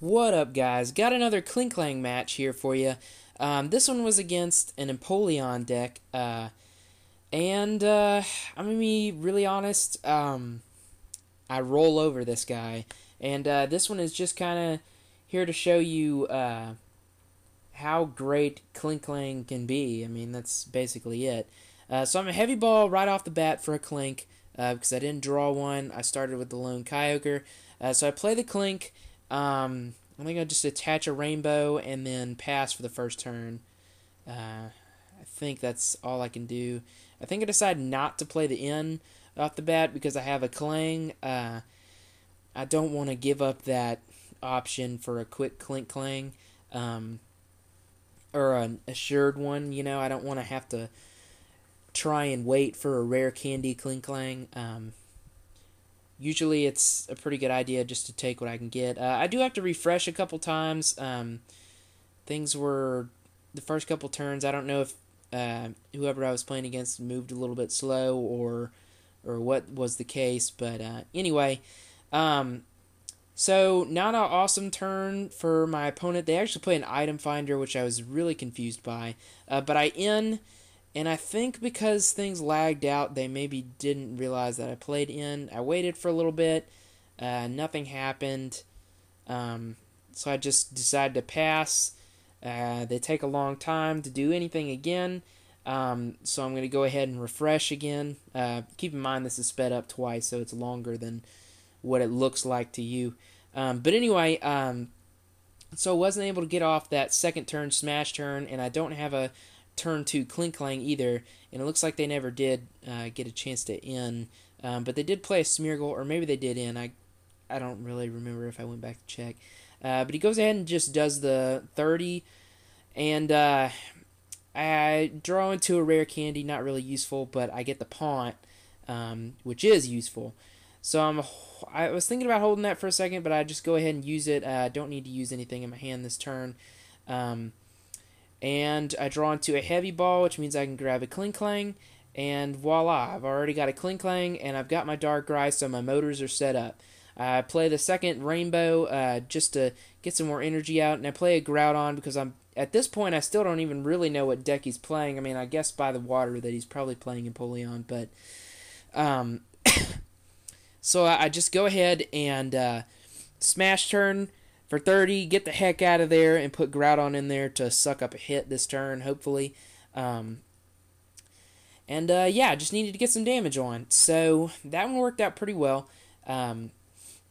What up, guys? Got another Klinkklang match here for you. This one was against an Empoleon deck, and I'm gonna be really honest. I roll over this guy, and this one is just kind of here to show you how great Klinkklang can be. I mean, that's basically it. So I'm a heavy ball right off the bat for a Klink because I didn't draw one. I started with the lone Kyogre, so I play the Klink. I think I'll just attach a rainbow and then pass for the first turn. I think that's all I can do. I think I decided not to play the N off the bat because I have a Klang. I don't want to give up that option for a quick Klinkklang, or an assured one. You know, I don't want to have to try and wait for a rare candy Klinkklang. Usually it's a pretty good idea just to take what I can get. I do have to refresh a couple times. Things were, the first couple turns, I don't know if whoever I was playing against moved a little bit slow or what was the case. But anyway, so not an awesome turn for my opponent. They actually played an item finder, which I was really confused by. But I in. And I think because things lagged out, they maybe didn't realize that I played in. I waited for a little bit. Nothing happened. So I just decided to pass. They take a long time to do anything again. So I'm going to go ahead and refresh again. Keep in mind this is sped up twice, so it's longer than what it looks like to you. But anyway, so I wasn't able to get off that second turn, smash turn, and I don't have a turn 2 Klinkklang either, and it looks like they never did get a chance to end. But they did play a Smeargle, or maybe they did end. I don't really remember if I went back to check. But he goes ahead and just does the 30, and I draw into a rare candy, not really useful, but I get the Pawnt, which is useful. So I was thinking about holding that for a second, but I just go ahead and use it. I don't need to use anything in my hand this turn. And I draw into a heavy ball, which means I can grab a Klinkklang, and voila, I've already got a Klinkklang, and I've got my Darkrai, so my motors are set up. I play the second Rainbow just to get some more energy out, and I play a Groudon because at this point I still don't even really know what deck he's playing. I mean, I guess by the water that he's probably playing Empoleon, but so I just go ahead and smash turn for 30, get the heck out of there, and put Groudon in there to suck up a hit this turn, hopefully. Yeah, I just needed to get some damage on. So that one worked out pretty well. And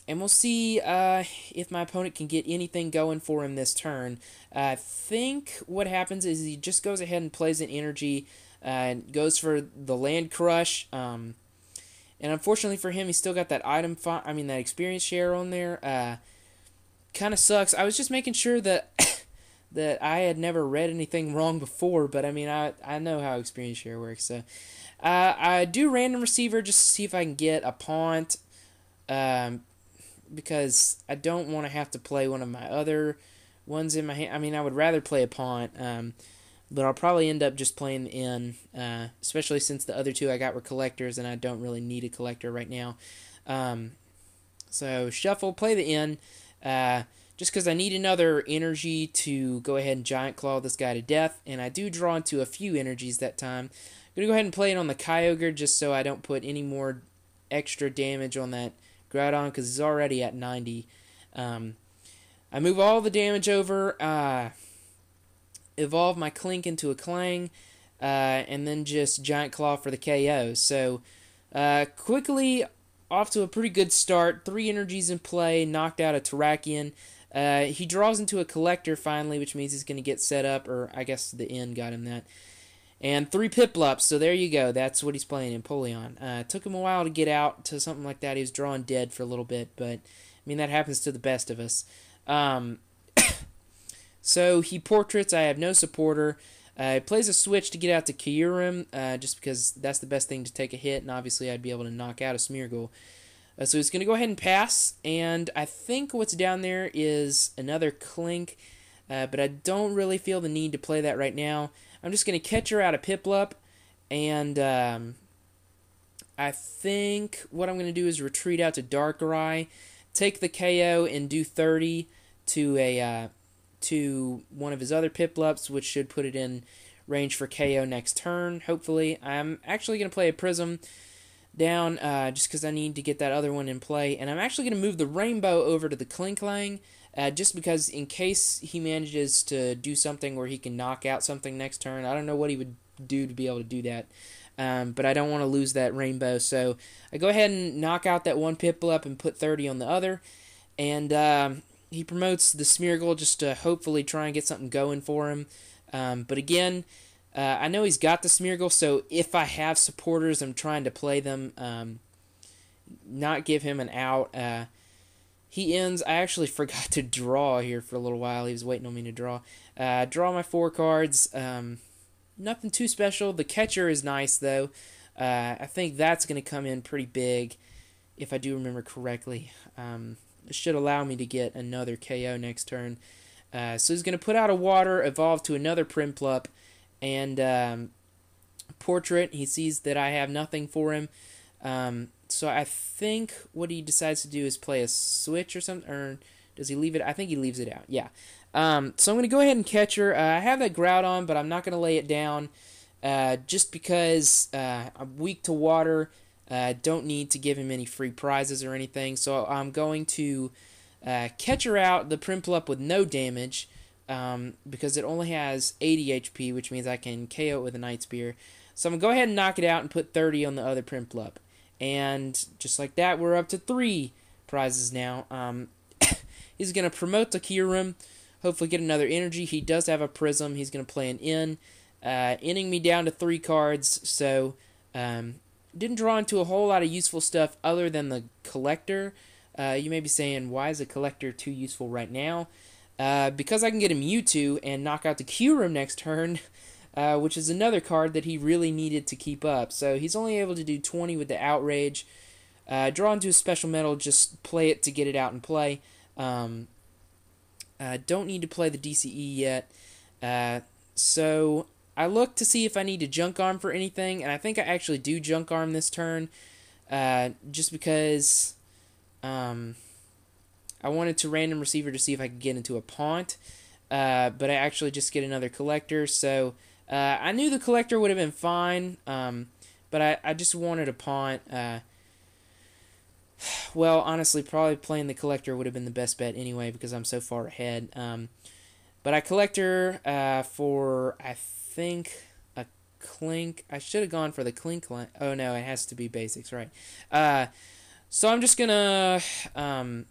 we'll see if my opponent can get anything going for him this turn. I think what happens is he just goes ahead and plays an energy and goes for the Land Crush. And unfortunately for him, he's still got that that experience share on there. Kind of sucks. I was just making sure that that I had never read anything wrong before, but I mean, I know how experience share works. So I do random receiver just to see if I can get a Pawnt, because I don't want to have to play one of my other ones in my hand. I mean, I would rather play a Pawnt, but I'll probably end up just playing in, especially since the other two I got were collectors, and I don't really need a collector right now. So shuffle, play the N. Just because I need another energy to go ahead and Giant Claw this guy to death, and I do draw into a few energies that time. I'm going to go ahead and play it on the Kyogre just so I don't put any more extra damage on that Groudon because he's already at 90. I move all the damage over, evolve my Klink into a Klang, and then just Giant Claw for the KO. So quickly off to a pretty good start. 3 energies in play, knocked out a Terrakion. He draws into a collector finally, which means he's going to get set up, or I guess the end got him that. And 3 Piplups, so there you go. That's what he's playing, Empoleon. It took him a while to get out to something like that. He was drawing dead for a little bit, but I mean, that happens to the best of us. So he portraits. I have no supporter. He plays a switch to get out to Kyurem, just because that's the best thing to take a hit, and obviously I'd be able to knock out a Smeargle. So he's going to go ahead and pass, and I think what's down there is another Klink, but I don't really feel the need to play that right now. I'm just going to catch her out of Piplup, and I think what I'm going to do is retreat out to Darkrai, take the KO, and do 30 to one of his other Piplups, which should put it in range for KO next turn, hopefully. I'm actually going to play a Prism down just because I need to get that other one in play. And I'm actually going to move the Rainbow over to the Klinkklang just because in case he manages to do something where he can knock out something next turn. I don't know what he would do to be able to do that. But I don't want to lose that Rainbow. So I go ahead and knock out that one Piplup and put 30 on the other. And he promotes the Smeargle just to hopefully try and get something going for him. But again, I know he's got the Smeargle, so if I have supporters, I'm trying to play them, not give him an out. He ends. I actually forgot to draw here for a little while. He was waiting on me to draw. Draw my 4 cards. Nothing too special. The catcher is nice, though. I think that's going to come in pretty big, if I do remember correctly. It should allow me to get another KO next turn. So he's going to put out a Water, evolve to another Primplup, and Portrait. He sees that I have nothing for him. So I think what he decides to do is play a Switch or something. Or does he leave it? I think he leaves it out. Yeah. So I'm going to go ahead and Catcher. I have that Groudon, but I'm not going to lay it down just because I'm weak to Water. Don't need to give him any free prizes or anything. So I'm going to Catcher out the Primplup with no damage because it only has 80 HP, which means I can KO it with a Night Spear. So I'm going to go ahead and knock it out and put 30 on the other Primplup. And just like that, we're up to 3 prizes now. He's going to promote the Kyurem, hopefully get another energy. He does have a Prism. He's going to play an In, inning me down to 3 cards. So didn't draw into a whole lot of useful stuff other than the Collector. You may be saying, why is a Collector too useful right now? Because I can get a Mewtwo and knock out the Kyurem next turn, which is another card that he really needed to keep up. So he's only able to do 20 with the Outrage. Draw into a Special Metal, just play it to get it out and play. Don't need to play the DCE yet. So I look to see if I need to Junk Arm for anything, and I think I actually do Junk Arm this turn, just because I wanted to Random Receiver to see if I could get into a Pawnt, but I actually just get another Collector, so I knew the Collector would have been fine, but I just wanted a Pawnt. Well, honestly, probably playing the Collector would have been the best bet anyway because I'm so far ahead. But I Collector for, I think, a Klink. I should have gone for the Klinkklang. Oh, no, it has to be basics, right. So I'm just going to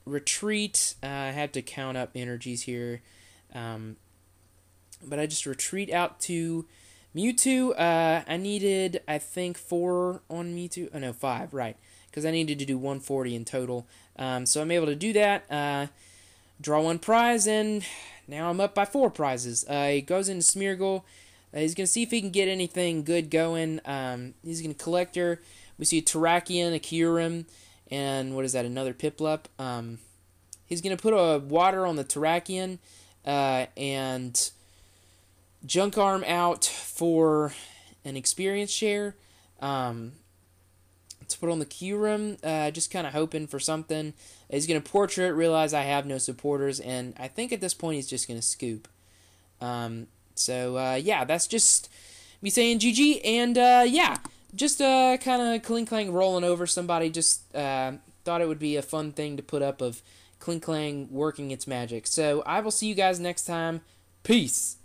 retreat. I had to count up energies here. But I just retreat out to Mewtwo. I needed, I think, 4 on Mewtwo. Oh, no, 5, right. Because I needed to do 140 in total. So I'm able to do that. Draw 1 prize, and now I'm up by 4 prizes. He goes into Smeargle. He's going to see if he can get anything good going. He's going to Collector. We see a Terrakion, a Kyurem, and what is that, another Piplup. He's going to put a Water on the Terrakion and Junk Arm out for an Experience Share. To put on the Kyurem, just kind of hoping for something. He's going to Portrait, realize I have no supporters, and I think at this point he's just going to Scoop. Yeah, that's just me saying GG, and yeah, just kind of Klinkklang rolling over somebody. Just thought it would be a fun thing to put up of Klinkklang working its magic. So I will see you guys next time. Peace!